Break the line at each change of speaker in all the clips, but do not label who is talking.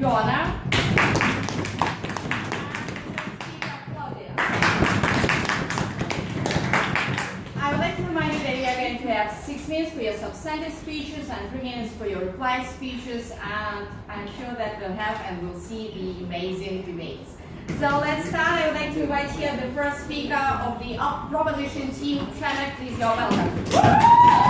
Joanna. I would like to remind you that we are going to have 6 minutes for your substantive speeches and 3 minutes for your reply speeches, and I'm sure that we'll have and we'll see the amazing debates. So let's start. I would like to invite here the first speaker of the proposition team. Pranav, please, you're welcome.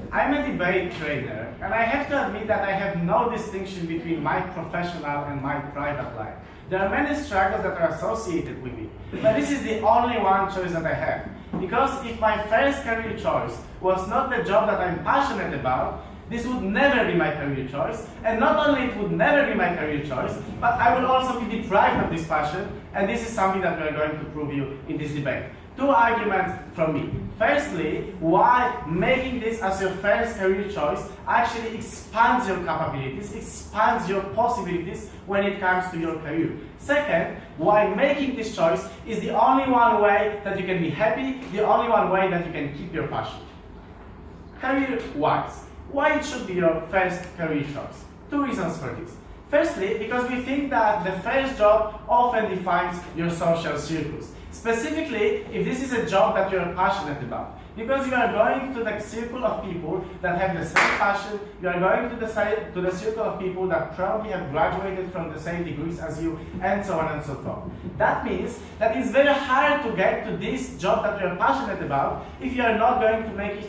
I'm a debate trainer, and I have to admit that I have no distinction between my professional and my private life. There are many struggles that are associated with it, but this is the only one choice that I have. Because if my first career choice was not the job that I'm passionate about, this would never be my career choice, and not only it would never be my career choice, but I will also be deprived of this passion, and this is something that we are going to prove you in this debate. 2 arguments from me. Firstly, why making this as your first career choice actually expands your capabilities, expands your possibilities when it comes to your career. Second, why making this choice is the only one way that you can be happy, the only one way that you can keep your passion. Career-wise, why it should be your first career choice? 2 reasons for this. Firstly, because we think that the first job often defines your social circles. Specifically, if this is a job that you're passionate about. Because you are going to the circle of people that have the same passion, you are going to the circle of people that probably have graduated from the same degrees as you, and so on and so forth. That means that it's very hard to get to this job that you are passionate about if you are not going to make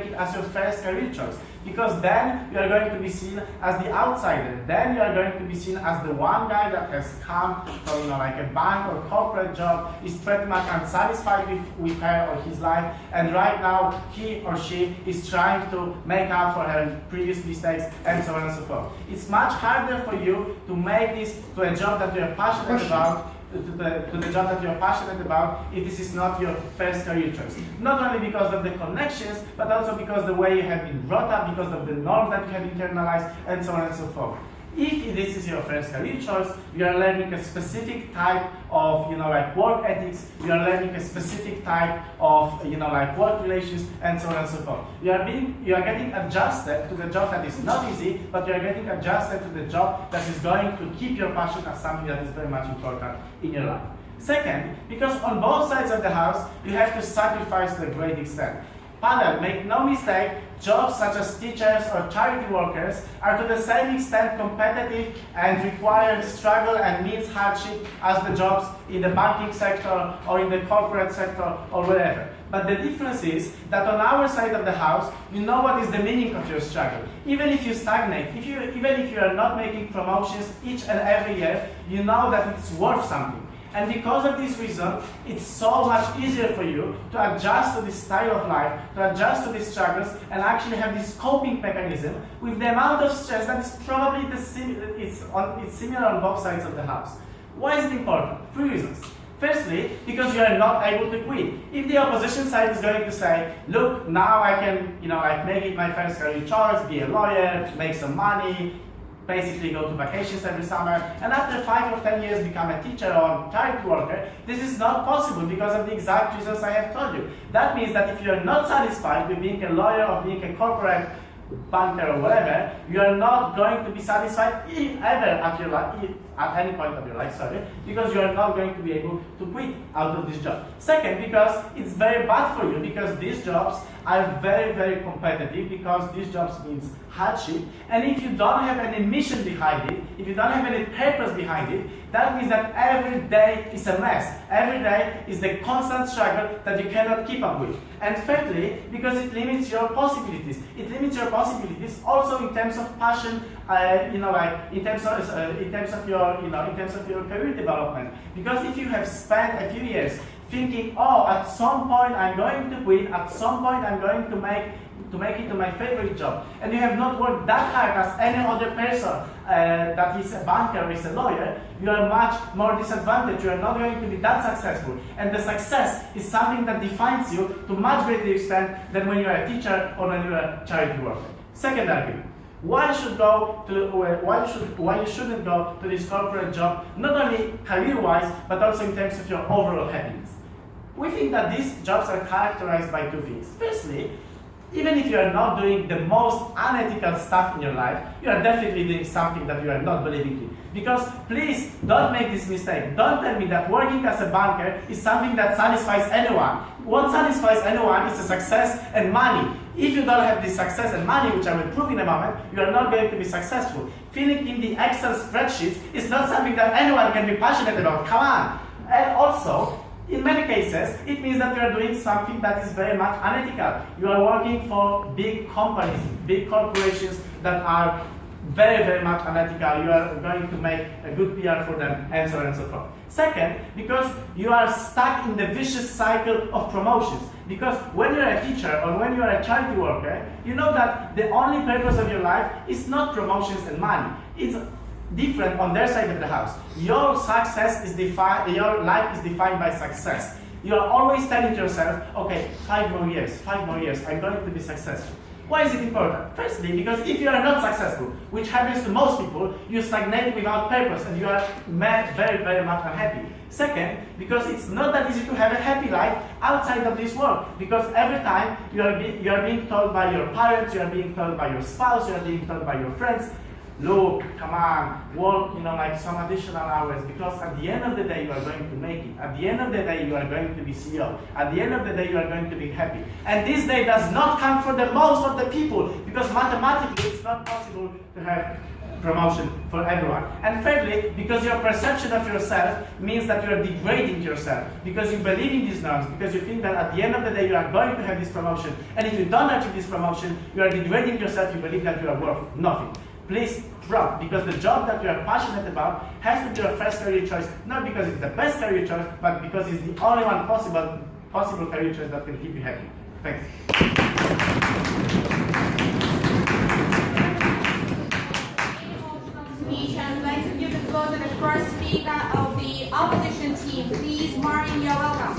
it as your first career choice. Because then you are going to be seen as the outsider. Then you are going to be seen as the one guy that has come from like a bank or corporate job, is pretty much unsatisfied with her or his life, and right now he or she is trying to make up for her previous mistakes, and so on and so forth. It's much harder for you to make this to a job that you are passionate about, to the job that you're passionate about, if this is not your first career choice. Not only because of the connections, but also because the way you have been brought up, because of the norms that you have internalized, and so on and so forth. If this is your first career choice, you are learning a specific type of, like work ethics, you are learning a specific type of, like work relations, and so on and so forth. You are getting adjusted to the job that is not easy, but you are getting adjusted to the job that is going to keep your passion as something that is very much important in your life. Second, because on both sides of the house, you have to sacrifice to a great extent. Panel, make no mistake, jobs such as teachers or charity workers are to the same extent competitive and require struggle and means hardship as the jobs in the banking sector or in the corporate sector or whatever. But the difference is that on our side of the house, you know what is the meaning of your struggle. Even if you stagnate, even if you are not making promotions each and every year, you know that it's worth something. And because of this reason, it's so much easier for you to adjust to this style of life, to adjust to these struggles, and actually have this coping mechanism with the amount of stress that is probably it's similar on both sides of the house. Why is it important? 3 reasons. Firstly, because you are not able to quit. If the opposition side is going to say, look, now I can, make it my first career choice, be a lawyer, make some money, basically go to vacations every summer, and after 5 or 10 years become a teacher or charity worker, this is not possible because of the exact reasons I have told you. That means that if you are not satisfied with being a lawyer or being a corporate banker or whatever, you are not going to be satisfied ever at any point of your life, because you are not going to be able to quit out of this job. Second, because it's very bad for you, because these jobs are very, very competitive, because these jobs means hardship, and if you don't have any mission behind it, if you don't have any purpose behind it, that means that every day is a mess. Every day is the constant struggle that you cannot keep up with. And thirdly, because it limits your possibilities. It limits your possibilities also in terms of passion, in terms of your career development. Because if you have spent a few years thinking, oh, at some point I'm going to quit, at some point I'm going to make it to my favorite job, and you have not worked that hard as any other person that is a banker or is a lawyer, you are much more disadvantaged. You are not going to be that successful, and the success is something that defines you to much greater extent than when you are a teacher or when you are a charity worker. Second argument. Why you shouldn't go to this corporate job, not only career-wise, but also in terms of your overall happiness. We think that these jobs are characterized by two things. Firstly, even if you are not doing the most unethical stuff in your life, you are definitely doing something that you are not believing in. Because please don't make this mistake. Don't tell me that working as a banker is something that satisfies anyone. What satisfies anyone is the success and money. If you don't have this success and money, which I will prove in a moment, you are not going to be successful. Filling in the Excel spreadsheets is not something that anyone can be passionate about. Come on. And also, in many cases, it means that you are doing something that is very much unethical. You are working for big companies, big corporations that are very, very much unethical. You are going to make a good PR for them, and so on and so forth. Second, because you are stuck in the vicious cycle of promotions. Because when you're a teacher or when you're a charity worker, you know that the only purpose of your life is not promotions and money. It's different on their side of the house. Your success is defined, your life is defined by success. You are always telling yourself, okay, 5 more years, I'm going to be successful. Why is it important? Firstly, because if you are not successful, which happens to most people, you stagnate without purpose and you are very, very much unhappy. Second, because it's not that easy to have a happy life outside of this world. Because every time you are being told by your parents, you are being told by your spouse, you are being told by your friends, look, come on, work, like some additional hours, because at the end of the day you are going to make it. At the end of the day you are going to be CEO. At the end of the day you are going to be happy. And this day does not come for the most of the people, because mathematically it's not possible to have promotion for everyone. And thirdly, because your perception of yourself means that you are degrading yourself, because you believe in these norms, because you think that at the end of the day you are going to have this promotion, and if you don't achieve this promotion, you are degrading yourself, you believe that you are worth nothing. Please drop, because the job that you are passionate about has to be your first career choice, not because it's the best career choice, but because it's the only one possible career choice that can keep you happy. Thanks.
Speech, I would like to give the floor to the first speaker of the opposition team. Please, Martin, you're welcome.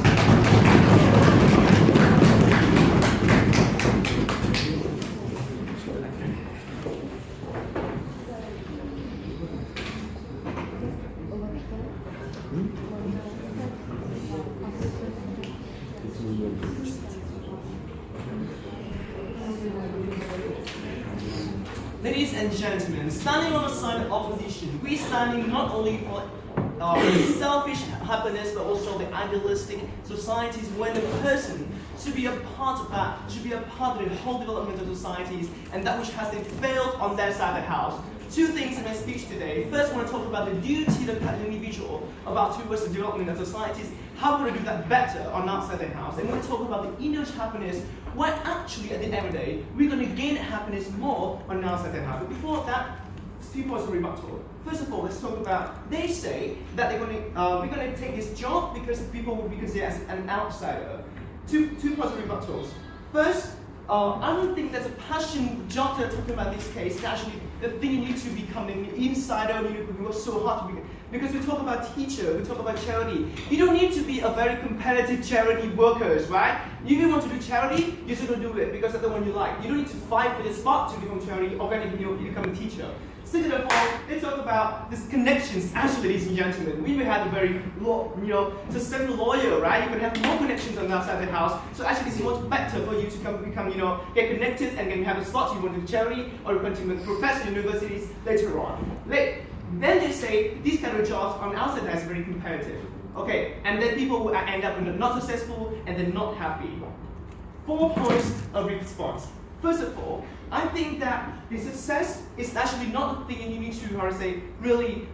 Ladies and gentlemen, standing on the side of opposition, we're standing not only for selfish happiness, but also the idealistic societies when the person should be a part of that, should be a part of the whole development of societies, and that which has been failed on their side of the house. Two things in my speech today. First, I want to talk about the duty of the individual towards the development of societies. How can we do that better on our side of the house? And when we talk about the individual happiness, why actually at the end of the day, we're going to gain happiness more on our side of the house. But before that, 2 points of rebuttal. First of all, let's talk about, they say that we're going to take this job because people will be considered as an outsider. Two points of rebuttals. First, I don't think there's a passion job that I'm talking about in this case. It's actually the thing you need to become an insider, you need to work so hard to be. Because we talk about teacher, we talk about charity. You don't need to be a very competitive charity workers, right? If you want to do charity, you should do it because that's the one you like. You don't need to fight for the spot to become charity, organically you become a teacher. Second of all, let's talk about these connections. Actually, ladies and gentlemen, we will have a very, successful lawyer, right? You can have more connections on that side of the house. So actually, it's much better for you to become, get connected and then have a slot you want to do charity or continue with professor universities later on. Then they say these kind of jobs on outside is very competitive. Okay, and then people will end up not successful and they're not happy. 4 points of response. First of all, I think that the success is actually not the thing you need to, really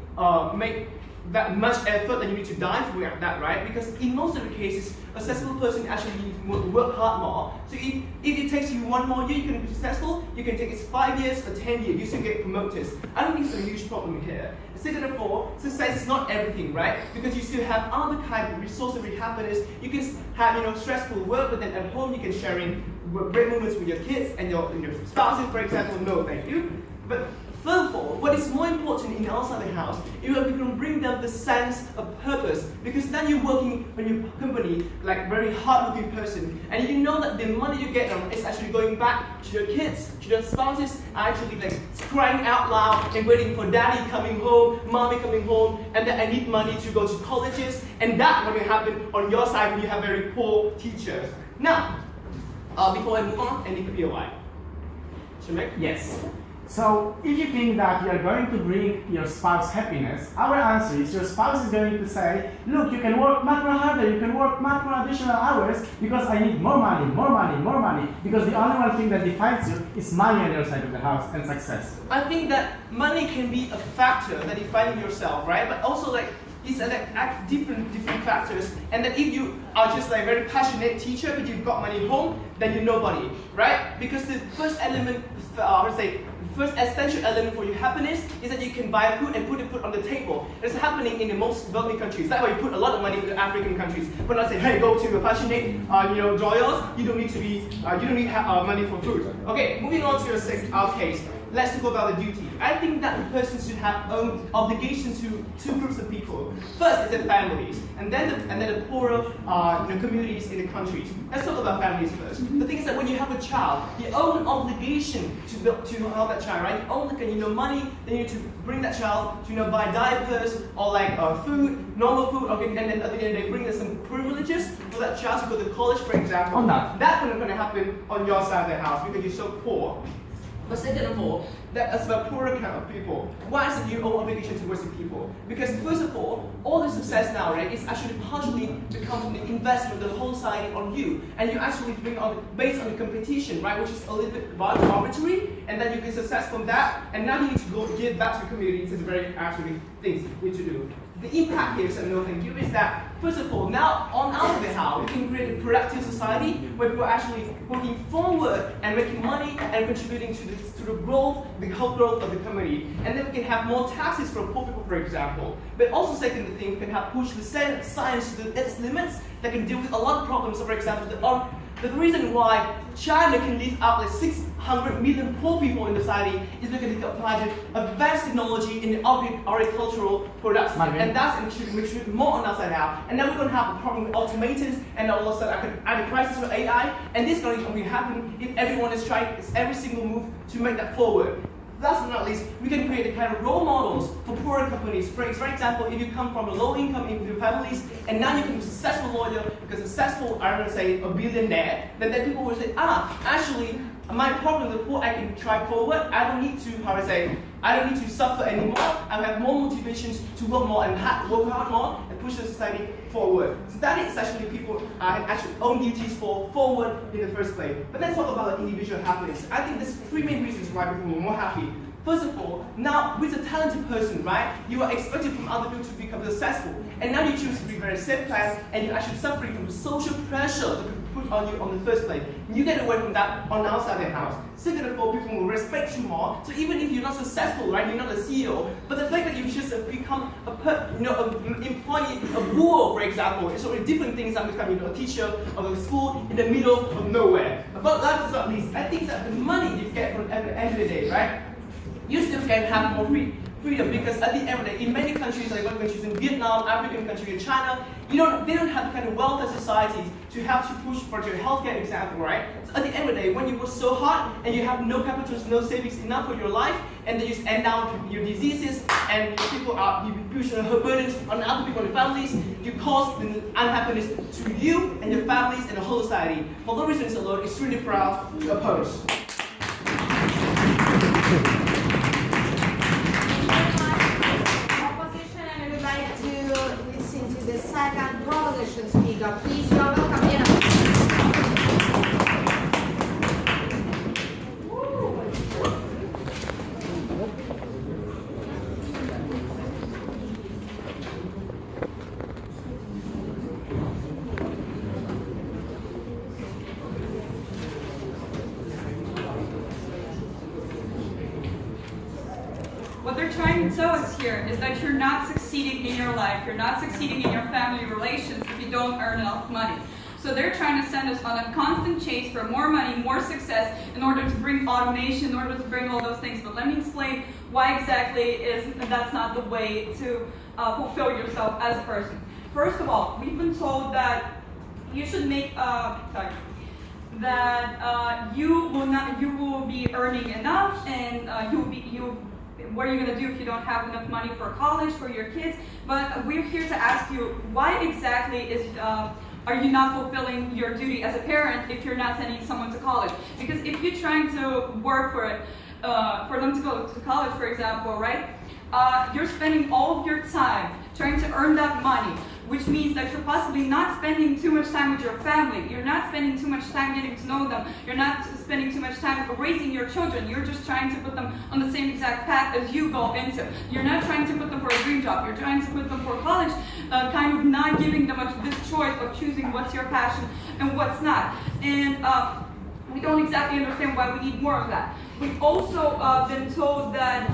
that much effort that you need to dive for that, right? Because in most of the cases, a successful person actually needs to work hard more. So if it takes you 1 more year, you can be successful. You can take it 5 years or 10 years, you still get promoted. I don't think it's a huge problem here. Second of all, success is not everything, right? Because you still have other kind of resources of happiness. You can have stressful work, but then at home you can share in great moments with your kids and your spouses, for example. No, thank you. But furthermore, what is more important in outside the house is that we can bring them the sense of purpose, because then you're working in your company like very hard-working person, and you know that the money you get is actually going back to your kids, to your spouses, actually like crying out loud and waiting for daddy coming home, mommy coming home, and then I need money to go to colleges, and that will happen on your side when you have very poor teachers. Now, before I move on, any POI? Shamek?
Yes. So if you think that you are going to bring your spouse happiness, our answer is your spouse is going to say, look, you can work much more harder, you can work much more additional hours because I need more money, more money, more money. Because the only one thing that defines you is money on your side of the house and success.
I think that money can be a factor that defines yourself, right? But also like it's like different factors, and that if you are just like very passionate teacher but you've got money home, then you're nobody, right? Because the first element, first essential element for your happiness is that you can buy food and put the food on the table. It's happening in the most wealthy countries. That's why you put a lot of money in the African countries. But I say, hey, go to the passionate, drawers. You don't need to be, you don't need money for food. Okay, moving on to your case. Let's talk about the duty. I think that the person should have own obligations to two groups of people. First is the families, and then the poorer communities in the countries. Let's talk about families first. The thing is that when you have a child, you own an obligation to help that child, right? You own money, then you need to bring that child to buy diapers or like food, normal food. Okay, and then at the end they bring us some privileges for that child to go to college, for example. That's not going to happen on your side of the house because you're so poor. But second of all, that's about poorer kind of people. Why is it you owe obligation towards the people? Because first of all the success now, right, is actually partially becomes the investment, the whole society on you, and you actually bring on based on the competition, right, which is a little bit arbitrary, and then you get success from that, and now you need to go give back to the community. It's a very actually things we need to do. The impact here, no thank you, is that first of all, now on our behalf, we can create a productive society where people are actually working forward and making money and contributing to the growth, the whole growth of the community. And then we can have more taxes for poor people, for example. But also, second thing, we can have push the science to its limits that can deal with a lot of problems. So, for example, the reason why China can live out like 600 million poor people in the society is because they can apply advanced technology in the agricultural products. And that's actually more on our side now. And then we're going to have a problem with automatons, and all of a sudden I could add a crisis with AI. And this is going to happen if everyone is trying every single move to make that forward. Last but not least, we can create a kind of role models for poorer companies. For example, if you come from a low income families and now you can be a successful lawyer, because successful, I would say a billionaire, then people will say, actually, my problem with poor, I can try forward. I don't need to suffer anymore. I have more motivations to work more and work hard more and push the society forward. So that is actually people actually own duties for forward in the first place. But let's talk about individual happiness. I think there's 3 main reasons why people are more happy. First of all, now with a talented person, right, you are expected from other people to become successful. And now you choose to be very safe class and you're actually suffering from the social pressure that put on you on the first place. You get away from that on outside the house. Second of all, people will respect you more. So even if you're not successful, right, you're not a CEO, but the fact that you just become an employee, a bull, for example, it's already different things than becoming a teacher of a school in the middle of nowhere. But last but not least, I think that the money you get from at the end of the day, right, you still can have more freedom, because at the end of the day, in many countries, like one countries in Vietnam, African countries, in China, they don't have the kind of welfare societies to have to push for your healthcare example, right? So at the end of the day, when you work so hard and you have no capital, no savings enough for your life, and then you end down with your diseases and people you push her burdens on other people and families, you cause the unhappiness to you and your families and the whole society. For those reasons alone, it's really proud to oppose.
The second proposition speaker, please, you're welcome.
they're trying to tell us here is that you're not succeeding in your life, you're not succeeding in your family relations if you don't earn enough money. So they're trying to send us on a constant chase for more money, more success, in order to bring automation, in order to bring all those things. But let me explain why exactly that's not the way to fulfill yourself as a person. First of all, we've been told that you should make, you will be earning enough, and what are you going to do if you don't have enough money for college for your kids? But we're here to ask you, why exactly are you not fulfilling your duty as a parent if you're not sending someone to college? Because if you're trying to work for them to go to college, for example, right? You're spending all of your time trying to earn that money, which means that you're possibly not spending too much time with your family. You're not spending too much time getting to know them. You're not spending too much time raising your children. You're just trying to put them on the same exact path as you go into. You're not trying to put them for a dream job. You're trying to put them for college, kind of not giving them this choice of choosing what's your passion and what's not. And we don't exactly understand why we need more of that. We've also been told that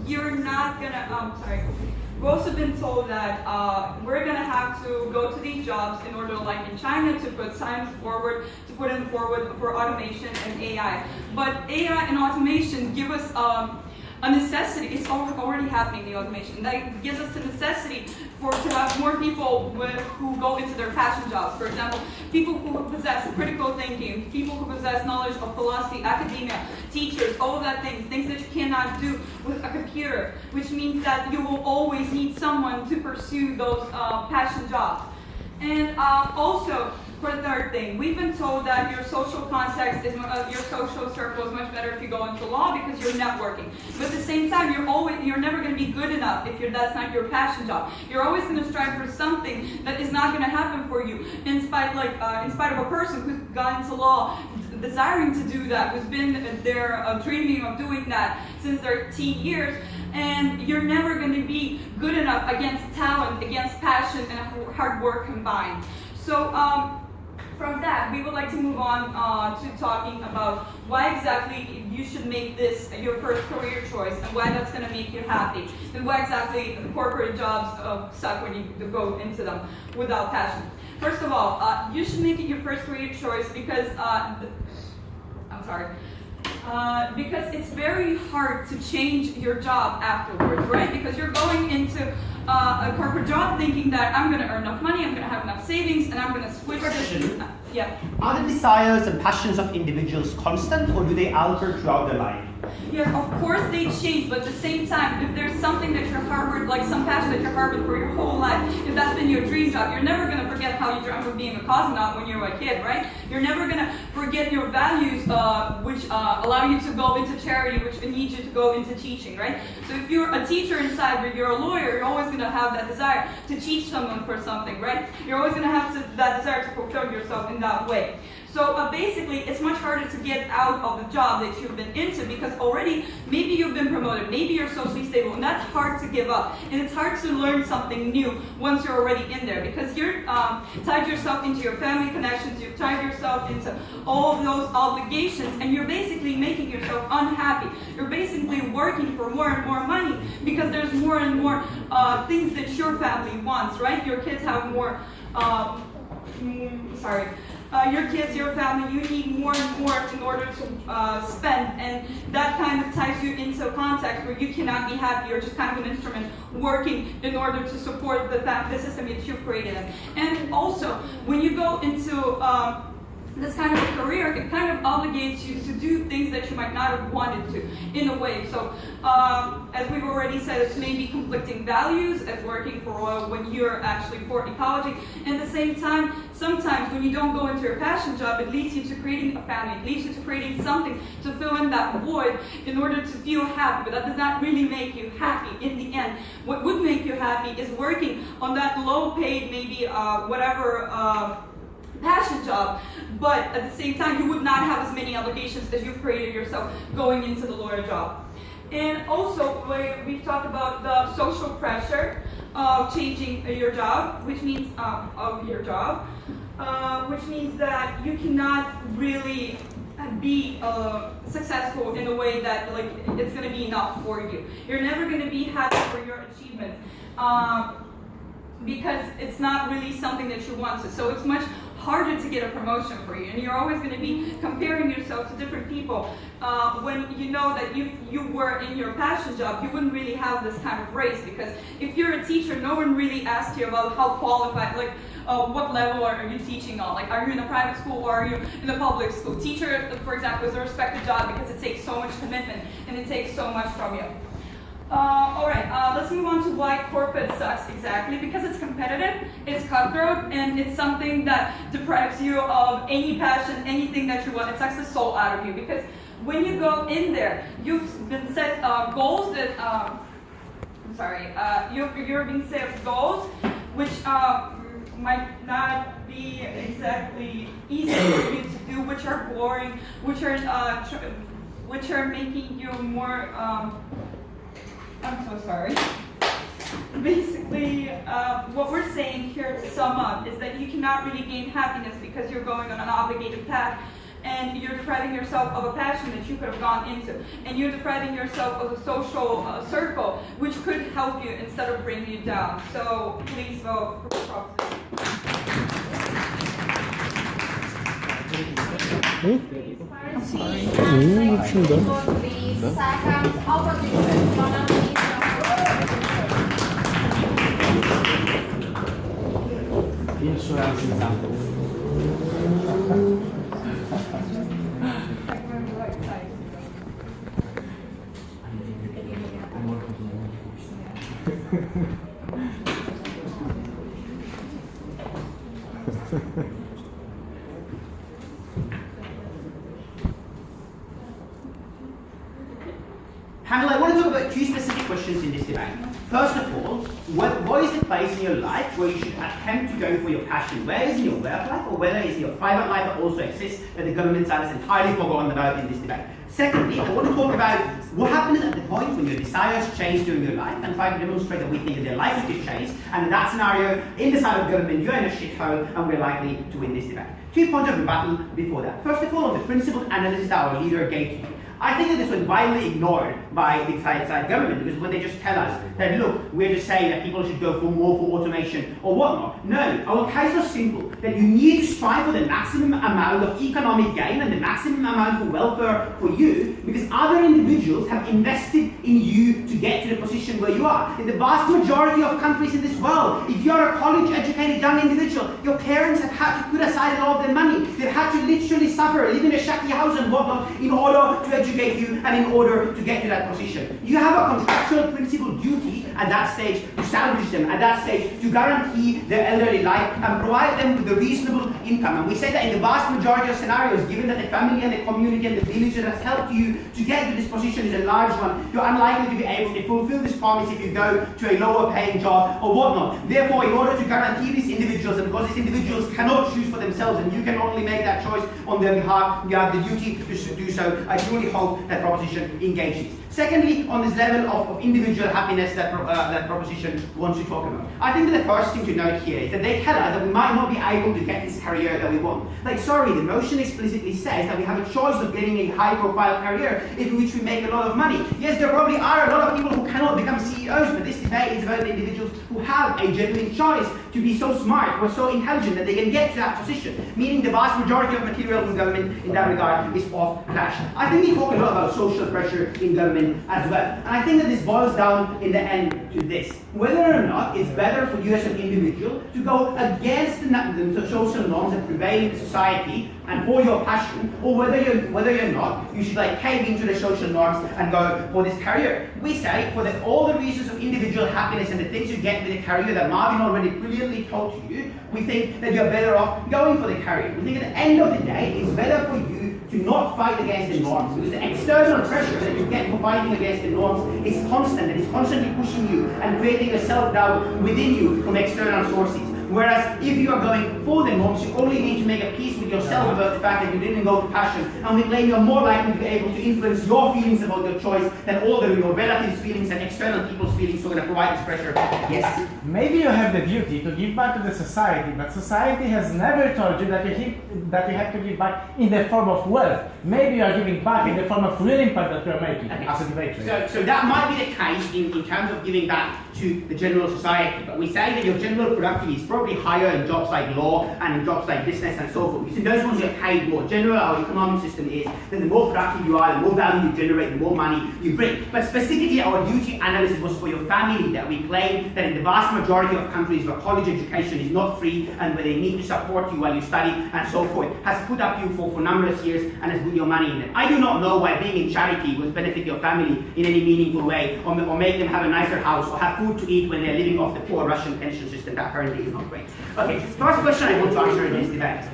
you're not gonna, we've also been told that we're gonna have to go to these jobs in order, like in China, to put science forward, to put them forward for automation and AI. But AI and automation give us a necessity. It's already happening, the automation. That gives us the necessity to have more people who go into their passion jobs. For example, people who possess critical thinking, people who possess knowledge of philosophy, academia, teachers, all of that things that you cannot do with a computer, which means that you will always need someone to pursue those passion jobs. And also, for the third thing, we've been told that your social context your social circle is much better if you go into law because you're networking. But at the same time, you're never going to be good enough if that's not your passion job. You're always going to strive for something that is not going to happen for you. In spite of a person who's gone into law, desiring to do that, who's been there dreaming of doing that since their teen years, and you're never going to be good enough against talent, against passion, and hard work combined. So from that, we would like to move on to talking about why exactly you should make this your first career choice and why that's going to make you happy, and why exactly the corporate jobs suck when you go into them without passion. First of all, you should make it your first career choice because because it's very hard to change your job afterwards, right? Because you're going into a corporate job thinking that I'm going to earn enough money, I'm going to have enough savings, and I'm going to switch this. Yeah.
Are the desires and passions of individuals constant, or do they alter throughout their life?
Yeah, of course they change, but at the same time, if there's something that you're harbored, like some passion that you're harbored for your whole life, if that's been your dream job, you're never going to forget how you dreamt of being a cosmonaut when you were a kid, right? You're never going to forget your values, which allow you to go into charity, which need you to go into teaching, right? So if you're a teacher inside, but you're a lawyer, you're always going to have that desire to teach someone for something, right? You're always going to have that desire to fulfill yourself in that way. So basically, it's much harder to get out of the job that you've been into because already, maybe you've been promoted, maybe you're socially stable, and that's hard to give up. And it's hard to learn something new once you're already in there because you're tied yourself into your family connections, you've tied yourself into all of those obligations, and you're basically making yourself unhappy. You're basically working for more and more money because there's more and more things that your family wants, right? Your kids have more, your kids, your family, you need more and more in order to spend, and that kind of ties you into a context where you cannot be happy. You're just kind of an instrument working in order to support the system that you've created. And also, when you go into this kind of a career, it kind of obligates you to do things that you might not have wanted to, in a way. So, as we've already said, it's maybe conflicting values as working for oil when you're actually for ecology. And at the same time, sometimes when you don't go into your passion job, it leads you to creating a family. It leads you to creating something to fill in that void in order to feel happy. But that does not really make you happy in the end. What would make you happy is working on that low-paid, maybe passion job, but at the same time you would not have as many obligations as you've created yourself going into the lawyer job. And also we've talked about the social pressure of changing your job, which means which means that you cannot really be successful in a way that like it's gonna be enough for you. You're never gonna be happy for your achievements because it's not really something that you want to. So it's much harder to get a promotion for you, and you're always going to be comparing yourself to different people. When you know that you were in your passion job, you wouldn't really have this kind of race, because if you're a teacher, no one really asks you about how qualified, like what level are you teaching on? Like, are you in a private school or are you in a public school? Teacher, for example, is a respected job because it takes so much commitment and it takes so much from you. Alright, let's move on to why corporate sucks exactly. Because it's competitive, it's cutthroat, and it's something that deprives you of any passion, anything that you want. It sucks the soul out of you, because when you go in there, you've been set goals that, you're being set goals which might not be exactly easy for you to do, which are boring, which are making you more, I'm so sorry. Basically, what we're saying here to sum up is that you cannot really gain happiness because you're going on an obligated path, and you're depriving yourself of a passion that you could have gone into, and you're depriving yourself of a social circle which could help you instead of bring you down. So please vote for proposition.
Transparency and flexibility for the second opposition. Gonna be
Insurance examples.
Pamela, I want to talk about two specific questions in this debate. First of all, what is the place in your life where you should attempt to go for your passion? Where is in your work life, or whether it's in your private life that also exists that the government side has entirely forgotten about in this debate? Secondly, I want to talk about what happens at the point when your desires change during your life, and try to demonstrate that we think that they're likely to change, and in that scenario, in the side of government, you're in a shithole and we're likely to win this debate. 2 points of rebuttal before that. First of all, on the principled analysis that our leader gave to you. I think that this was widely ignored by the side government, because when they just tell us that, look, we're just saying that people should go for more for automation or whatnot. No, our case was simple, that you need to strive for the maximum amount of economic gain and the maximum amount of welfare for you, because other individuals have invested in you to get to the position where you are. In the vast majority of countries in this world, if you're a college-educated young individual, your parents have had to put aside all of their money. They've had to literally suffer, live in a shaky house and whatnot, in order to educate you and in order to get to that position. You have a contractual principal duty at that stage to salvage them, at that stage to guarantee their elderly life and provide them with a reasonable income. And we say that in the vast majority of scenarios, given that the family and the community and the village that has helped you to get to this position is a large one, you're unlikely to be able to fulfill this promise if you go to a lower paying job or whatnot. Therefore, in order to guarantee these individuals, and because these individuals cannot choose for themselves and you can only make that choice on their behalf, you have the duty to do so. I truly hope that proposition engages. Secondly, on this level of individual happiness that proposition wants to talk about, I think that the first thing to note here is that they tell us that we might not be able to get this career that we want. Like, sorry, the motion explicitly says that we have a choice of getting a high-profile career in which we make a lot of money. Yes, there probably are a lot of people who cannot become CEOs, but this debate is about the individuals who have a genuine choice to be so smart or so intelligent that they can get to that position, meaning the vast majority of material from government in that regard is off cash. I think we talk a lot about social pressure in government as well, and I think that this boils down in the end to this: whether or not it's better for you as an individual to go against the social norms that prevail in society and for your passion, or whether you're not, you should like cave into the social norms and go for this career. We say for all the reasons of individual happiness and the things you get with a career that Marvin already brilliantly told to you, we think that you're better off going for the career. We think at the end of the day, it's better for you to not fight against the norms, because the external pressure that you get for fighting against the norms is constant, and it's constantly pushing you and creating a self-doubt within you from external sources. Whereas if you are going for the norms, you only need to make a peace with yourself about the fact that you didn't go to passion, and we claim you're more likely to be able to influence your feelings about your choice than all your relatives' feelings and external people's feelings who are going to provide this pressure. Yes?
Maybe you have the duty to give back to the society, but society has never told you that you have to give back in the form of wealth. Maybe you are giving back in the form of real impact that you are making as a debate trader.
So that might be the case in terms of giving back to the general society, but we say that your general productivity is probably higher in jobs like law and in jobs like business and so forth. You see, those ones get paid more. General, our economic system is that the more productive you are, the more value you generate, the more money you bring. But specifically, our duty analysis was for your family, that we claim that in the vast majority of countries where college education is not free and where they need to support you while you study and so forth, has put up you for numerous years and has put your money in it. I do not know why being in charity will benefit your family in any meaningful way, or make them have a nicer house or have food to eat when they're living off the poor Russian pension system that currently is not great. Okay, first question I want to answer in this debate.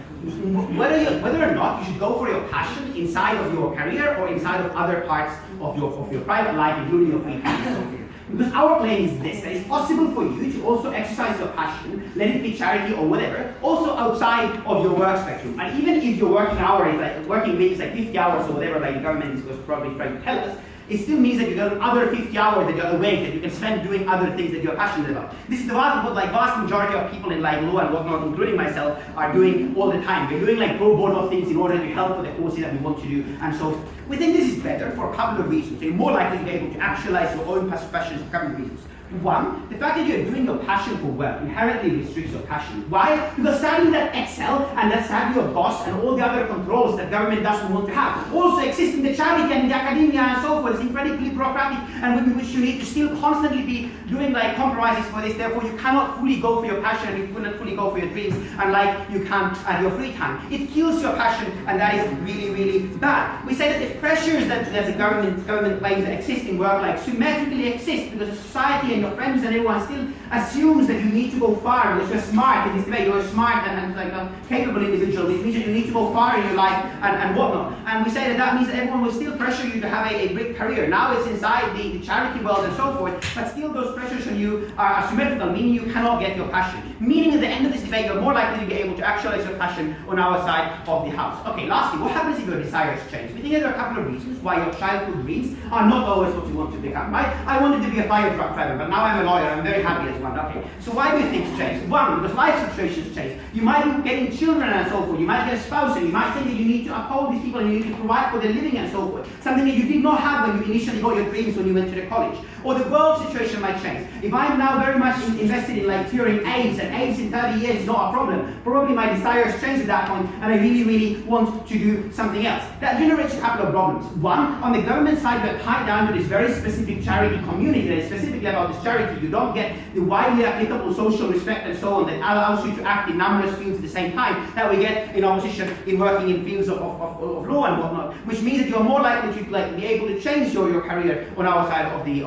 Whether or not you should go for your passion inside of your career or inside of other parts of your private life, including your free time and so forth. Because our claim is this, that it's possible for you to also exercise your passion, let it be charity or whatever, also outside of your work spectrum. And even if your working hours, like working week is like 50 hours or whatever, like the government was probably trying to tell us, it still means that you got other 50 hours that you're awake, that you can spend doing other things that you're passionate about. This is the vast majority of people in like law and whatnot, including myself, are doing all the time. We're doing like pro bono things in order to help for the causes that we want to do, and so we think this is better for a couple of reasons. You're more likely to be able to actualize your own passions for a couple of reasons. One, the fact that you're doing your passion for work inherently restricts your passion. Why? Because sadly that Excel and that sadly your boss and all the other controls that government doesn't want to have also exist in the charity and the academia and so forth. It's incredibly bureaucratic and with which you need to still constantly be doing like compromises for this. Therefore you cannot fully go for your passion and you cannot fully go for your dreams unlike you can at your free time. It kills your passion and that is really, really bad. We say that the pressures that the government claims that exist in work like symmetrically exist because the society and your friends and everyone still assumes that you need to go far because you're smart in this way, you're a smart and like a capable individual, which means that you need to go far in your life and whatnot. And we say that means that everyone will still pressure you to have a great career. Now it's inside the charity world and so forth, but still those pressures on you are asymmetrical, meaning you cannot get your passion. Meaning at the end of this debate, you're more likely to be able to actualize your passion on our side of the house. Okay, lastly, what happens if your desires change? We think there are a couple of reasons why your childhood dreams are not always what you want to become, right? I wanted to be a fire truck driver, but now I'm a lawyer, I'm very happy as one. Okay, so why do things change? One, because life situations change. You might be getting children and so forth, you might get a spouse and you might think that you need to uphold these people and you need to provide for their living and so forth. Something that you did not have when you initially got your dreams when you went to the college. Or the world situation might change. If I'm now very much invested in like curing AIDS, and AIDS in 30 years is not a problem, probably my desires change at that point and I really, really want to do something else. That generates a couple of problems. One, on the government side, we're tied down to this very specific charity community that is specifically about this charity. You don't get the widely applicable social respect and so on that allows you to act in numerous fields at the same time that we get in opposition in working in fields of law and whatnot, which means that you're more likely to be able to change your career on our side of the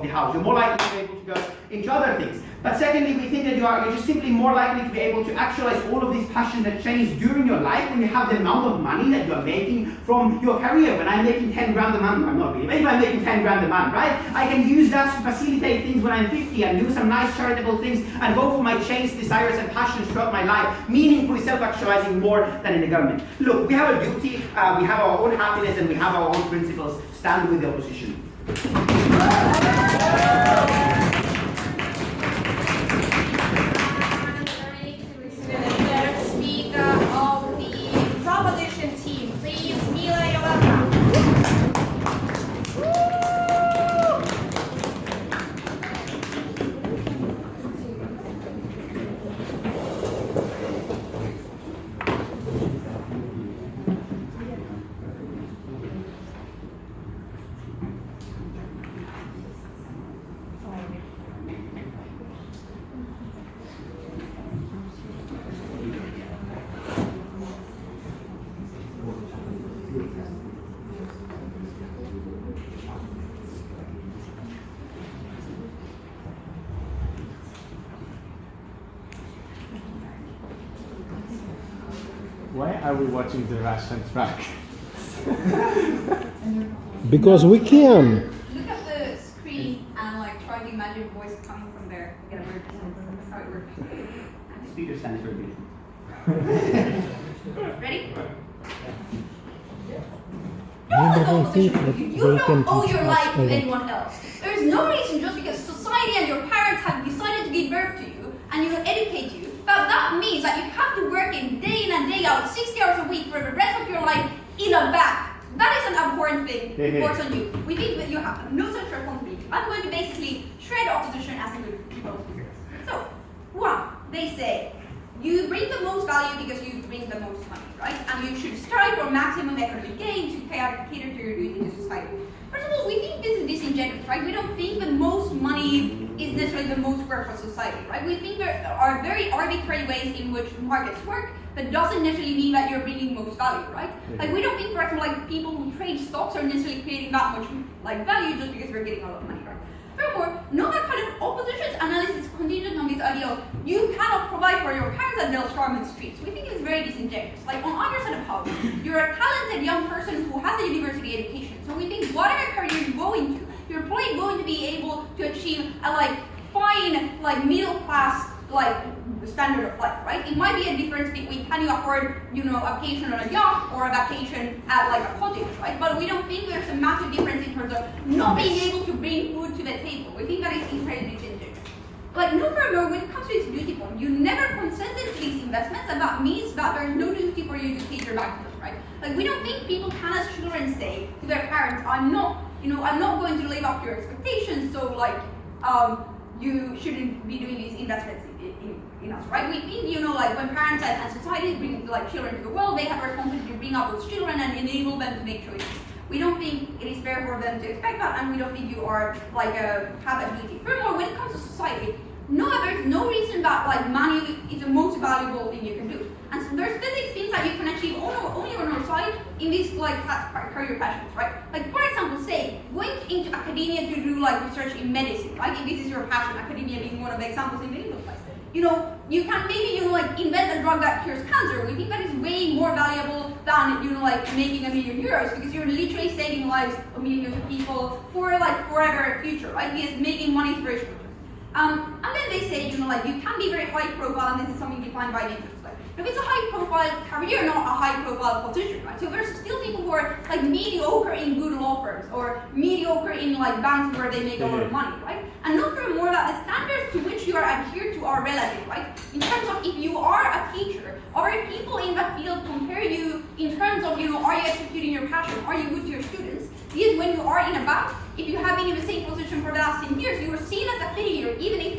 house. You're more likely to be able to go into other things. But secondly, we think that you're just simply more likely to be able to actualize all of these passions that change during your life when you have the amount of money that you're making from your career. When I'm making 10 grand a month, I'm not really, maybe I'm making 10 grand a month, right? I can use that to facilitate things when I'm 50 and do some nice charitable things and go for my changed desires and passions throughout my life, meaningfully self-actualizing more than in the government. Look, we have a duty, we have our own happiness and we have our own principles. Stand with the opposition.
Of the proposition team, please, Mila, you're welcome.
Why are we watching the Russian track?
Because we can.
Look at the screen and like try to imagine your voice coming from there. You get a weird sense. That's how it works.
Speaker stand is very beautiful.
Ready?
I think that
You
they can
don't owe
teach
your
us
life
a
to
lot.
anyone else. There is no reason just because society and your parents have decided to give birth to reports on you. We think that you have no such responsibility. I'm going to basically shred opposition as a good people figure. So, one, they say, you bring the most value because you bring the most money, right? And you should strive for maximum economic gain to cater to your duty to society. First of all, we think this is disingenuous, right? We don't think the most money is necessarily the most work for society, right? We think there are very arbitrary ways in which markets work, but doesn't necessarily mean that you're bringing most value, right? Like we don't think, for example, like people who trade stocks are necessarily creating that much like value just because we're getting a lot of money, right? Furthermore, no that kind of opposition's analysis is contingent on this idea of you cannot provide for your parents and they'll starve in the streets. We think it's very disingenuous. Like on either side of the house, you're a talented young person who has a university education. So we think whatever career you go into, you're probably going to be able to achieve a like fine, like middle class like standard of life, right? It might be a difference between can you afford, you know, a vacation on a yacht or a vacation at like a cottage, right? But we don't think there's a massive difference in terms of not being able to bring food to the table. We think that is incredibly disingenuous. Like no further, when it comes to this duty point, you never consented to these investments, and that means that there's no duty for you to take your back to them, right? Like we don't think people can as children say to their parents, I'm not going to live up to your expectations, so like you shouldn't be doing these investments in us, right? We think, you know, like when parents and society bring like children to the world, they have a responsibility to bring up those children and enable them to make choices. We don't think it is fair for them to expect that, and we don't think you are like have a duty. Furthermore, when it comes to society, there's no reason that like money is the most valuable thing you can do. And so there's specific things that you can achieve only on your side in these like career passions, right? Like for example, say going into academia to do like research in medicine, right? If this is your passion, academia being one of the examples in medical place. You know, you can maybe, you know, like invent a drug that cures cancer. We think that is way more valuable than, you know, like making €1 million because you're literally saving lives of millions of people for like forever future, right? Because making money is very short. And then they say, you know, like you can be very high profile, and this is something defined by the interest. Like, if it's a high profile career, not a high profile position, right? So there's still people who are like mediocre in good law firms or mediocre in like banks where they make a lot of money, right? And not furthermore that the standards to which you are adhered to are relative, right? In terms of if you are a teacher, are people in that field compare you in terms of, you know, are you executing your passion? Are you good to your students? Because when you are in a bank, if you have been in the same position for the last 10 years, you are seen as a failure, even if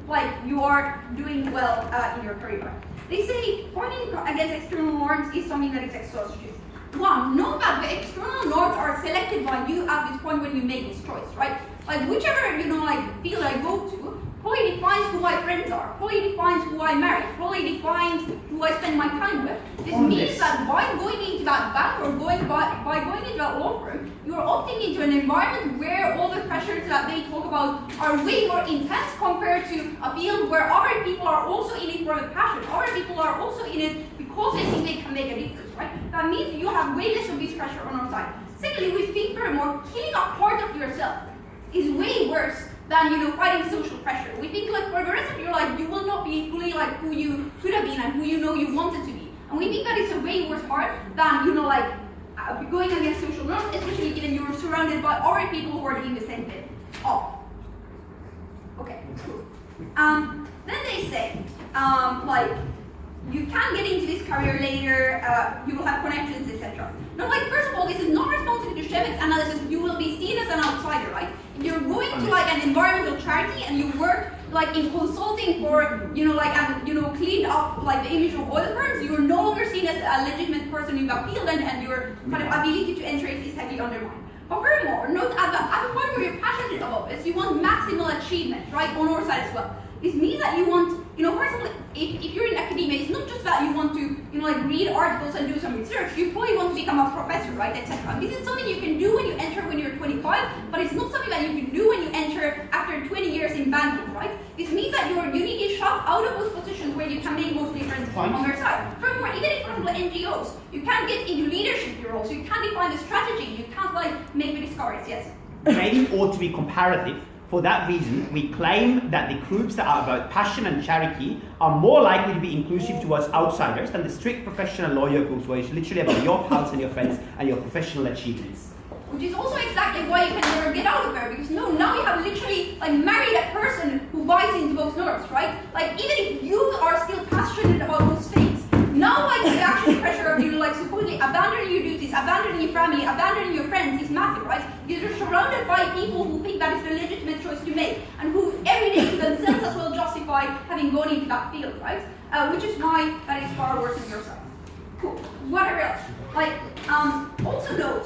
like you are doing well in your career. Right? They say fighting against external norms is something that is exhaustive. One, know that the external norms are selected by you at this point when you make this choice, right? Like whichever, you know, like field I go to, probably defines who my friends are, probably defines who I marry, probably defines who I spend my time with. This means that by going into that bank or by going into that law firm, you're opting into an environment where all the pressures that they talk about are way more intense compared to a field where other people are also in it for the passion, other people are also in it because they think they can make a difference, right? That means you have way less of this pressure on our side. Secondly, we think furthermore, killing a part of yourself is way worse than, you know, fighting social pressure. We think like for the rest of your life, you will not be fully like who you could have been and who you know you wanted to be. And we think that it's a way worse part than, you know, like going against social norms, especially given you're surrounded by other people who are doing the same thing. Oh. Okay, cool. Then they say, like, you can get into this career later, you will have connections, etc. No, like, first of all, this is not responsive to Shevek's analysis, you will be seen as an outsider, right? If you're going to like an environmental charity and you work like in consulting for, you know, like, and, you know, cleaned up like the image of oil firms, you're no longer seen as a legitimate person in that field, and your kind of ability to enter it is heavily undermined. But furthermore, note at the point where you're passionate about this, you want maximal achievement, right, on our side as well. This means that you want, you know, for example, if you're in academia, it's not just that you want to, you know, like read articles and do some research, you probably want to become a professor, right, etc. And this is something you can do when you enter when you're 25, but it's not something that you can do when you enter after 20 years in banking, right? This means that you're uniquely shot out of those positions where you can make most difference on your side. Furthermore, even if, for example, NGOs, you can't get into leadership roles, you can't define the strategy, you can't like make the discoveries, yes?
Trading ought to be comparative. For that reason, we claim that the groups that are about passion and charity are more likely to be inclusive towards outsiders than the strict professional lawyer groups where it's literally about your pals and your friends and your professional achievements.
Which is also exactly why you can never get out of there, because now you have literally like married a person who buys into those norms, right? Like even if you are still passionate about those things, now like the actual pressure of you like supposedly abandoning your duties abandoning your family, abandoning your friends is massive, right? Because you're surrounded by people who think that is the legitimate choice to make, and who every day to themselves as well justify having gone into that field, right? Which is why that is far worse than yourself. Cool. Whatever else. Like, also note,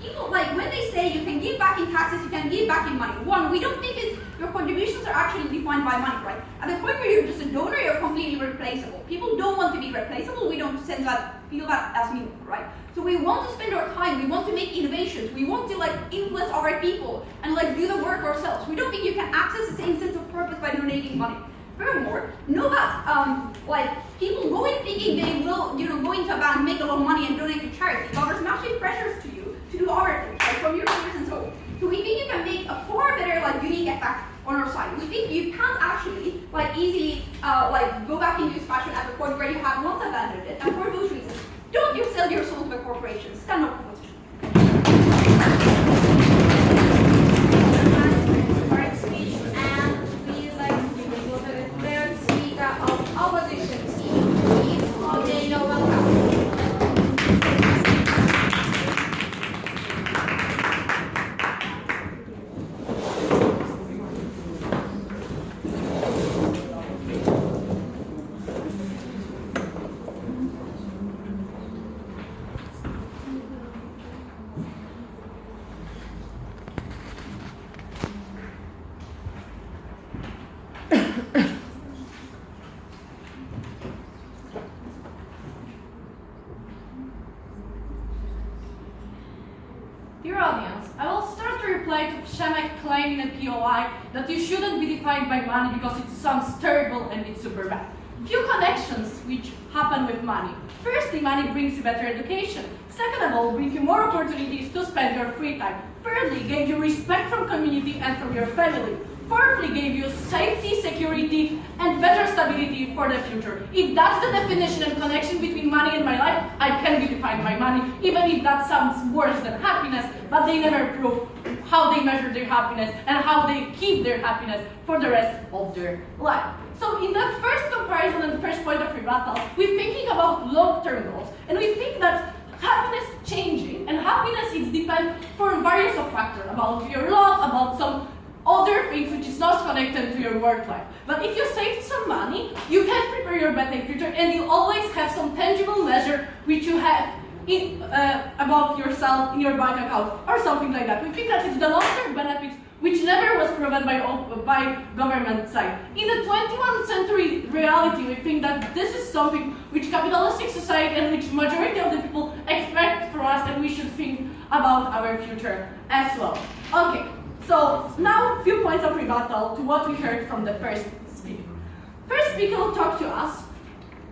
people, like, when they say you can give back in taxes, you can give back in money. One, we don't think your contributions are actually defined by money, right? At the point where you're just a donor, you're completely replaceable. People don't want to be replaceable. We don't feel that as meaningful, right? So we want to spend our time. We want to make innovations. We want to like influence other people and like do the work ourselves. We don't think you can access the same sense of purpose by donating money. Furthermore, know that like people go in thinking they will, go into a bank, make a lot of money, and donate to charity. But there's massive pressures to you to do other things, like from your peers and so on. So we think you can make a far better like unique effect on our side. We think you can't actually like easily like go back into this fashion at the point where you have not abandoned it. And for those reasons, don't you sell your soul to a corporation. Stand up for position.
Short speech, and we like to give it to the third speaker of opposition team. Please, Jose, you're welcome. Dear audience, I will start to reply to Shemek claiming in POI that you shouldn't be defined by money because it sounds terrible and it's super bad. Few connections which happen with money. Firstly, money brings you better education. Second of all, brings you more opportunities to spend your free time. Thirdly, gave you respect from community and from your family. Fourthly, gave you safety, security, and better stability for the future. If that's the definition and connection between money and my life, I can be defined by money, even if that sounds worse than happiness, but they never prove how they measure their happiness and how they keep their happiness for the rest of their life. So in the first comparison and the first point of rebuttal, we're thinking about long-term goals, and we think that happiness changing, and happiness is depend for various of factors, about your love, about some other things which is not connected to your work life. But if you save some money, you can prepare your better future, and you always have some tangible measure which you have in, about yourself in your bank account or something like that. We think that it's the long-term benefits which never was proven by government side. In the 21st century reality, we think that this is something which capitalistic society and which majority of the people expect from us, and we should think about our future as well. Okay. So now a few points of rebuttal to what we heard from the first speaker. First speaker will talk to us,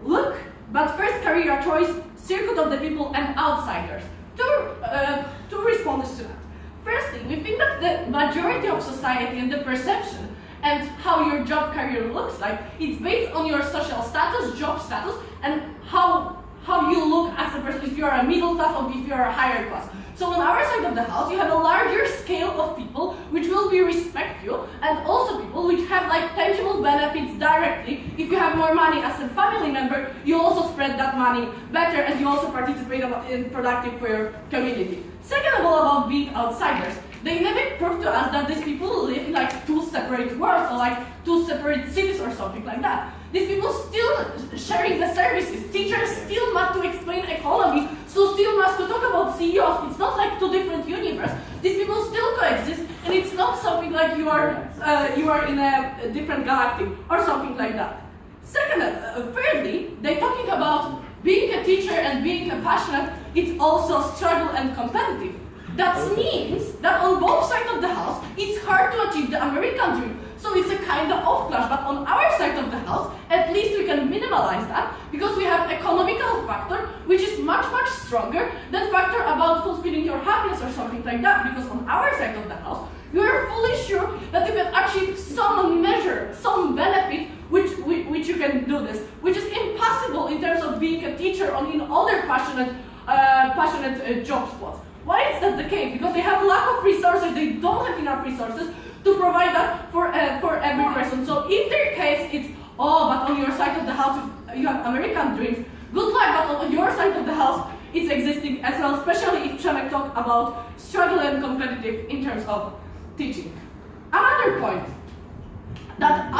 look, but first career choice, circuit of the people and outsiders. Two responses to that. Firstly, we think that the majority of society and the perception and how your job career looks like, it's based on your social status, job status, and how you look as a person, if you are a middle class or if you are a higher class. So on our side of the house, you have a larger scale of people which will respect you, and also people which have like tangible benefits directly. If you have more money as a family member, you also spread that money better, and you also participate in productive for your community. Second of all, about being outsiders. They never prove to us that these people live in like two separate worlds or like two separate cities or something like that. These people still sharing the services. Teachers still must to explain economy, so still must to talk about CEOs. It's not like two different universes. These people still coexist, and it's not something like you are in a different galactic or something like that. Second, thirdly, they're talking about being a teacher and being a passionate. It's also struggle and competitive. That means that on both sides of the house, it's hard to achieve the American dream. So it's a kind of clash, but on our side of the house, at least we can minimize that because we have economical factor, which is much, much stronger than factor about fulfilling your happiness or something like that. Because on our side of the house, we are fully sure that you can achieve some measure, some benefit, which you can do this, which is impossible in terms of being a teacher or in other passionate job spots. Why is that the case? Because they have lack of resources. They don't have enough resources to provide that for every person. So if their case it's, oh, but on your side of the house you have American dreams, good luck, but on your side of the house
it's existing as well, especially if Przemek talk about struggle and competitive in terms of teaching. Another point, that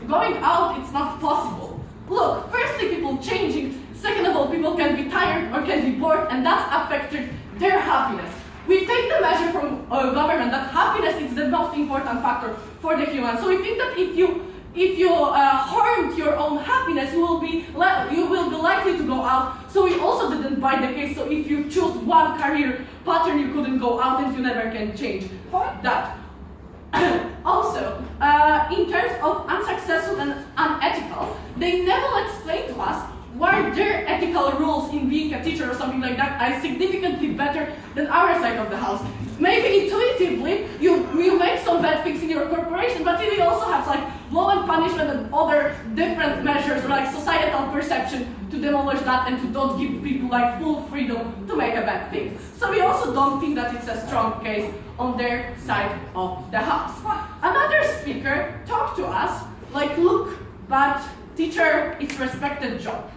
going out, it's not possible. Look, firstly, people changing. Second of all, people can be tired or can be bored, and that's affected their happiness. We take the measure from government that happiness is the most important factor for the human. So we think that if you harmed your own happiness, you will be likely to go out. So we also didn't buy the case. So if you choose one career pattern, you couldn't go out and you never can change that. Also, in terms of unsuccessful and unethical, they never explain to us why their ethical rules in being a teacher or something like that are significantly better than our side of the house. Maybe intuitively you make some bad things in your corporation, but we also have like law and punishment and other different measures like societal perception to demolish that and to don't give people like full freedom to make a bad thing. So we also don't think that it's a strong case on their side of the house. Another speaker talked to us like, look, but teacher is respected job.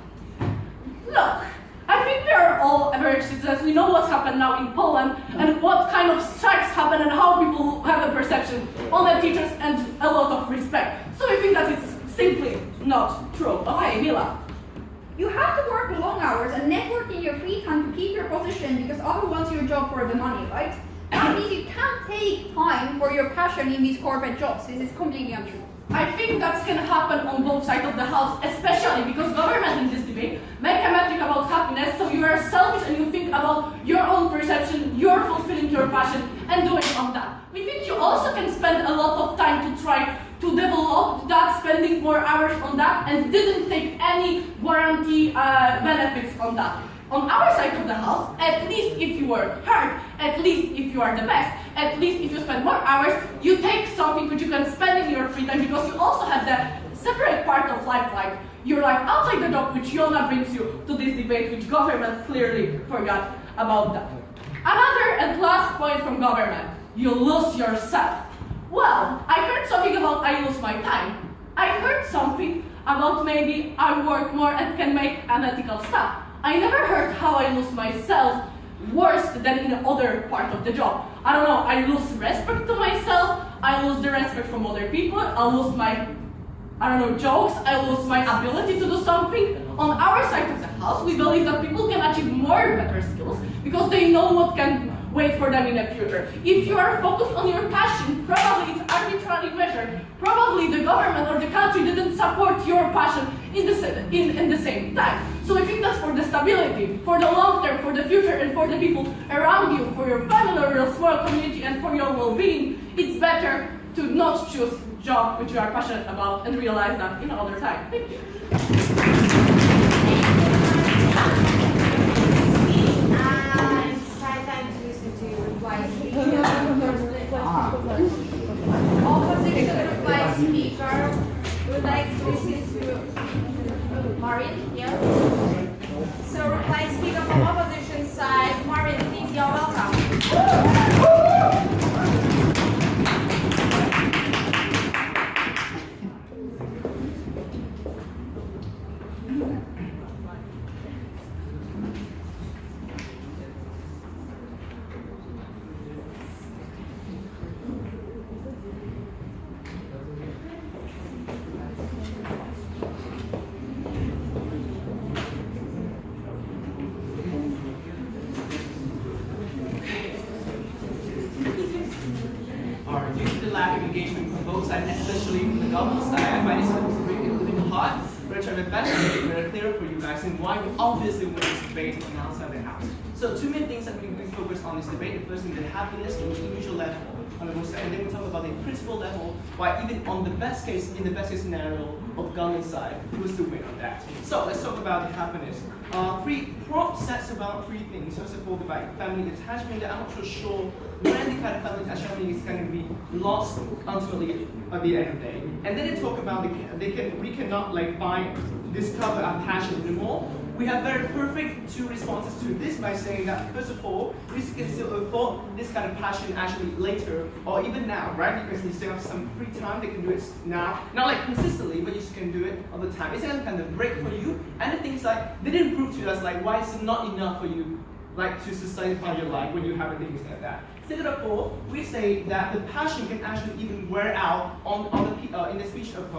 Look, I think we are all average citizens. We know what's happened now in Poland and what kind of strikes happen and how people have a perception on the teachers and a lot of respect. So we think that it's simply not true. Okay, Mila.
You have to work long hours and network in your free time to keep your position because others want your job for the money, right? That means you can't take time for your passion in these corporate jobs. This is completely untrue.
I think that's going to happen on both sides of the house, especially because government in this debate make a metric about happiness, so you are selfish and you think about your own perception, you're fulfilling your passion and doing on that. We think you also can spend a lot of time to try to develop that, spending more hours on that, and didn't take any guarantee benefits on that. On our side of the house, at least if you work hard, at least if you are the best, at least if you spend more hours, you take something which you can spend in your free time because you also have the separate part of life, like your life outside the job, which Jona brings you to this debate, which government clearly forgot about that. Another and last point from government, you lose yourself. Well, I heard something about I lose my time. I heard something about maybe I work more and can make unethical stuff. I never heard how I lose myself worse than in other part of the job. I don't know, I lose respect to myself, I lose the respect from other people, I lose my, jokes, I lose my ability to do something. On our side of the house, we believe that people can achieve more better skills because they know what can wait for them in the future. If you are focused on your passion, probably it's arbitrarily measured. Probably the government or the country didn't support your passion in the same time. So I think that's for the stability, for the long term, for the future, and for the people around you, for your family or your small community, and for your well-being, it's better to not choose a job which you are passionate about and realize that in another time. Thank you.
Opposition reply speaker would like to listen to Marin here. So reply speaker from opposition side, Marin, please, you're welcome.
Due to the lack of engagement from both sides, especially from the government side, I find it's really a little hard. We're trying to better make it clearer for you guys and why we obviously win this debate on outside the house. So two main things that we focus on this debate. The first thing, the happiness on the individual level on the most side, and then we talk about the principal level, why even on the best case, in the best case scenario of government side, who's to win on that. So let's talk about the happiness. Three prompt sets about three things. First of all, about family attachment. I'm not sure when the kind of family attachment is going to be lost ultimately at the end of the day. And then they talk about we cannot like find discover our passion anymore. We have very perfect two responses to this by saying that first of all, we can still afford this kind of passion actually later or even now, right? Because you still have some free time, they can do it now. Not like consistently, but you just can do it all the time. It's a kind of break for you. And the things like, they didn't prove to us like why it's not enough for you like to sustain your life when you have things like that. Second of all, we say that the passion can actually even wear out in the speech of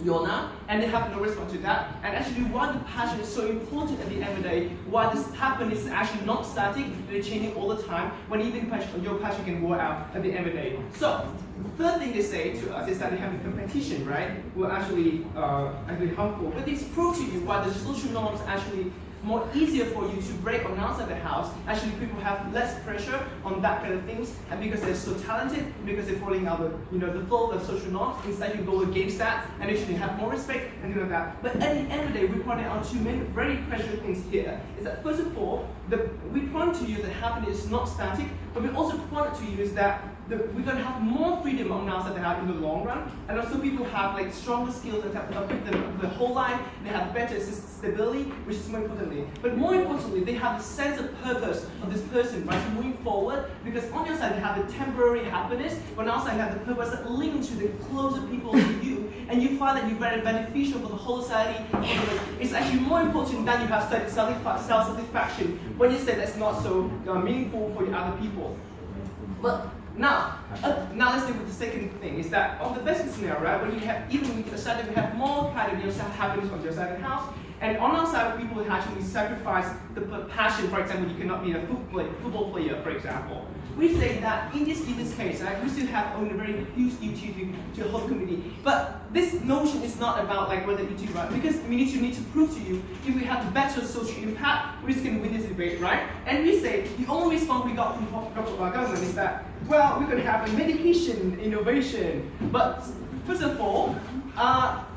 Yona, and they have no response to that. And actually, why the passion is so important at the end of the day, why this happiness is actually not static, they're changing all the time, when even your passion can wear out at the end of the day. So, third thing they say to us is that they have a competition, right? Will actually harmful. But this proves to you why the social norms actually more easier for you to break on outside the house. Actually, people have less pressure on that kind of things, and because they're so talented, because they're following out the flow of social norms, instead you go against that and actually have more respect and things like that. But at the end of the day, we pointed out two main very crucial things here. Is that first of all, we point to you that happiness is not static, but we also point to you is that we're going to have more freedom on outside the house in the long run, and also people have like stronger skills that have equipped them the whole life. They have better stability, which is more importantly. But more importantly, they have a sense of purpose of this person, right, moving forward. Because on your side they have the temporary happiness, but outside you have the purpose that links to the closer people to you, and you find that you're very beneficial for the whole society. It's actually more important than you have self-satisfaction when you say that's not so meaningful for the other people. But now let's deal with the second thing. Is that on the best case scenario, right? When you have even with the side that we have more pride of yourself, happiness on your side of the house, and on our side, people will actually sacrifice the passion. For example, you cannot be a football player, for example. We say that in this case, right, we still have a very huge duty to the whole community. But this notion is not about like whether you do right, because we need to prove to you if we have better social impact, we can win this debate, right? And we say the only response we got from our government is that, well, we could have a medication innovation, but first of all,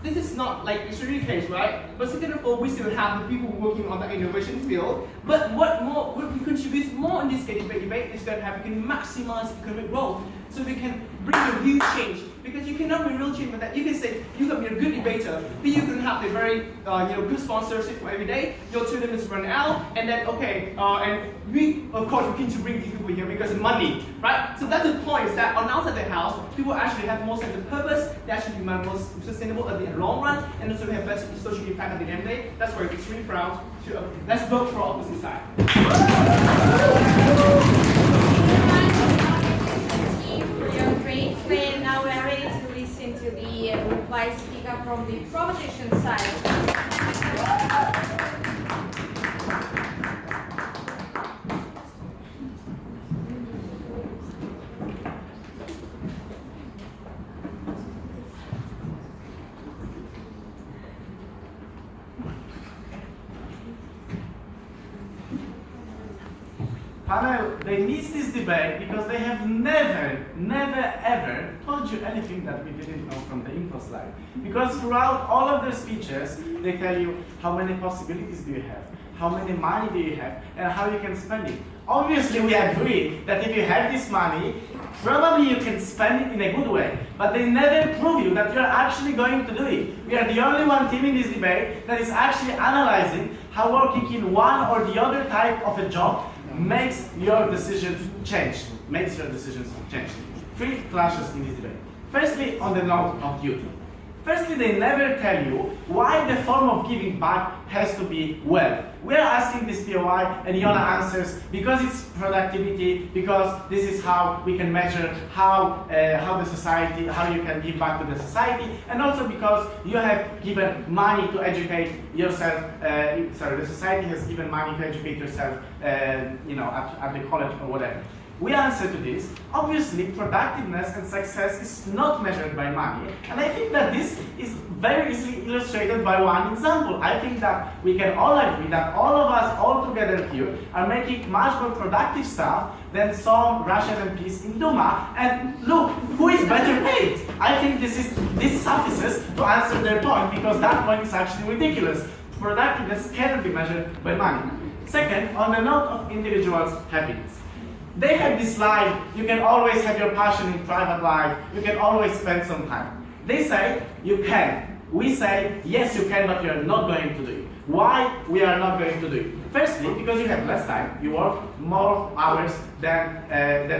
this is not like extreme case, right? But second of all, we still have the people working on the innovation field. But what we contribute more in this debate is that we can maximize economic growth, so we can bring a real change. Because you cannot bring real change with that. You can say you can be a good debater, but you can have a very good sponsorship for every day. Your tournaments run out, and then and we of course we need to bring these people here because of money, right? So that's the point. Is that on outside the house, people actually have more sense of purpose. They actually be more sustainable at the long run, and also have better social impact at the end of the day. That's why we're extremely proud to let's vote for opposite side.
Now we are ready to listen to the reply speaker from the proposition side.
Panel, they missed this debate because they have never ever told you anything that we didn't know from the info slide. Because throughout all of their speeches, they tell you how many possibilities do you have, how many money do you have, and how you can spend it. Obviously, we agree that if you have this money, probably you can spend it in a good way, but they never prove you that you're actually going to do it. We are the only one team in this debate that is actually analyzing how working in one or the other type of a job makes your decisions change. Three clashes in this debate. Firstly, on the note of duty. Firstly, they never tell you why the form of giving back has to be wealth. We are asking this POI, and Yona answers because it's productivity, because this is how we can measure how the society, how you can give back to the society, and also because you have given money to educate yourself. The society has given money to educate yourself, at the college or whatever. We answer to this. Obviously, productiveness and success is not measured by money, and I think that this is very easily illustrated by one example. I think that we can all agree that all of us all together here are making much more productive stuff than some Russian MPs in Duma, and look, who is better paid? I think this suffices to answer their point, because that point is actually ridiculous. Productiveness cannot be measured by money. Second, on the note of individuals' happiness. They have this slide, you can always have your passion in private life, you can always spend some time. They say you can, we say, yes, you can, but you are not going to do it. Why we are not going to do it? Firstly, because you have less time. You work more hours than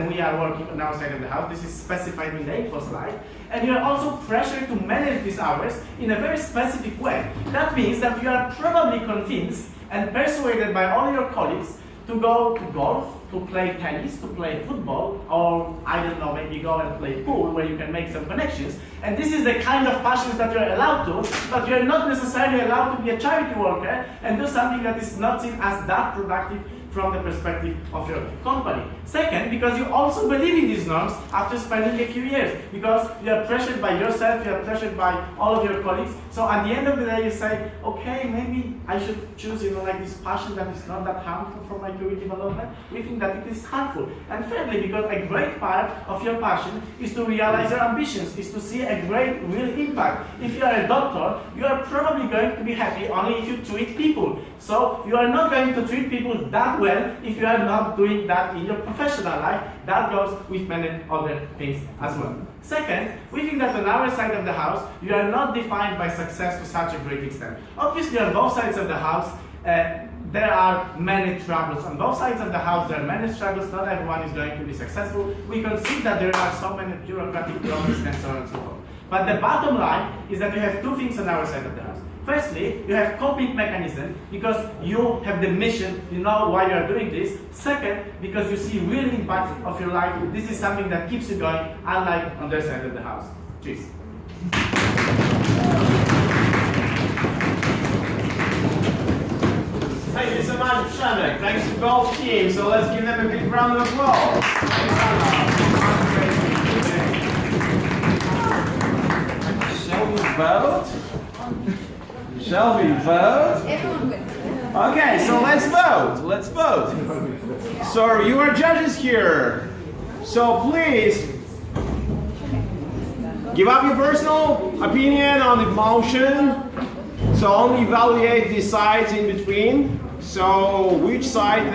we are working on our side of the house. This is specified in the info slide. And you are also pressured to manage these hours in a very specific way. That means that you are probably convinced and persuaded by all your colleagues to go to golf, to play tennis, to play football, or I don't know, maybe go and play pool where you can make some connections. And this is the kind of passions that you're allowed to, but you're not necessarily allowed to be a charity worker and do something that is not seen as that productive from the perspective of your company. Second, because you also believe in these norms after spending a few years, because you are pressured by yourself, you are pressured by all of your colleagues. So at the end of the day, you say, okay, maybe I should choose, like this passion that is not that harmful for my career development. We think that it is harmful. And thirdly, because a great part of your passion is to realize your ambitions, is to see a great real impact. If you are a doctor, you are probably going to be happy only if you treat people. So you are not going to treat people that well if you are not doing that in your professional life. That goes with many other things as well. Second, we think that on our side of the house, you are not defined by success to such a great extent. Obviously, on both sides of the house, there are many troubles. On both sides of the house, there are many struggles. Not everyone is going to be successful. We can see that there are so many bureaucratic problems and so on and so forth. But the bottom line is that you have two things on our side of the house. Firstly, you have coping mechanism because you have the mission, you know why you are doing this. Second, because you see real impact of your life. This is something that keeps you going, unlike on their side of the house. Cheers.
Thank you so much, Przemek. Thanks to both teams. So let's give them a big round of applause. Shall we vote? Shall we vote?
Everyone wins.
Okay, so let's vote. Let's vote. So you are judges here. So please give up your personal opinion on the motion. So only evaluate the sides in between. So which side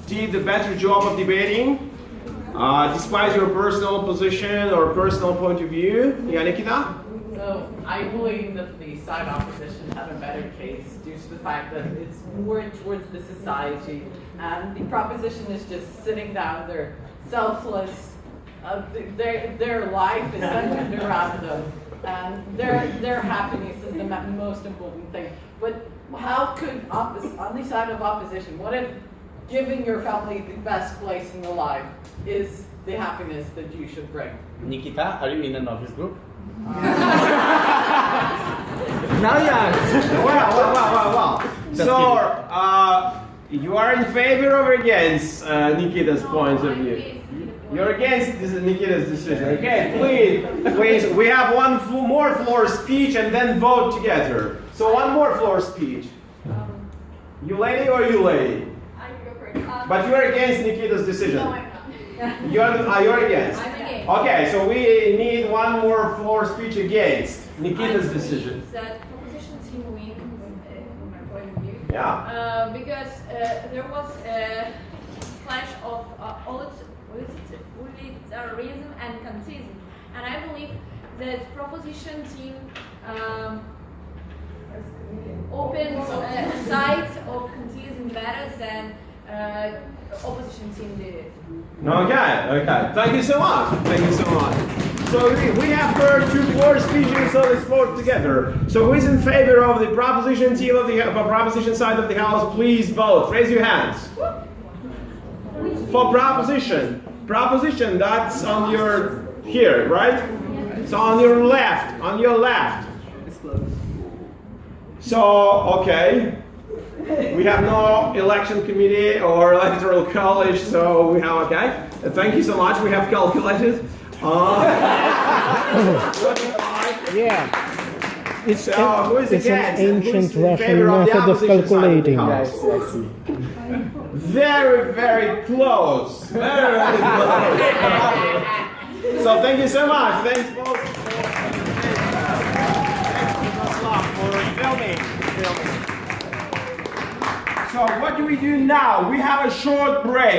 did the better job of debating, despite your personal position or personal point of view? Yeah, Nikita?
So I believe that the side opposition had a better case due to the fact that it's more towards the society, and the proposition is just sitting down. They're selfless. Their life is centered around them, and their happiness is the most important thing. But how could on the side of opposition, what if giving your family the best place in the life is the happiness that you should bring?
Nikita, are you in a novice group?
Not yet. Wow. So, you are in favor or against Nikita's point of view? You're against Nikita's decision. Okay, please. We have one more floor speech and then vote together. So one more floor speech. You lady or you lady?
I can go for it.
But you're against Nikita's decision.
No, I'm not.
You're against.
I'm against.
Okay, so we need one more floor speech against Nikita's decision.
That proposition team win, from my point of view.
Yeah.
Because there was a clash of utilitarianism and Kantism, and I believe that proposition team opens sides of Kantism better than opposition team did it.
Okay. Thank you so much. So we have heard two floor speeches, so let's vote together. So who is in favor of the proposition team of the proposition side of the house? Please vote. Raise your hands. For proposition. Proposition, that's on your here, right? So on your left. So okay. We have no election committee or electoral college, so we have okay. Thank you so much. We have calculated.
Yeah. It's
Who is
an
against?
ancient
Who's in
Russian
favor of the
method of
opposition side of the
calculating.
house? Very, very close. Very close. So thank you so much. Thanks both for filming. So what do we do now? We have a short break.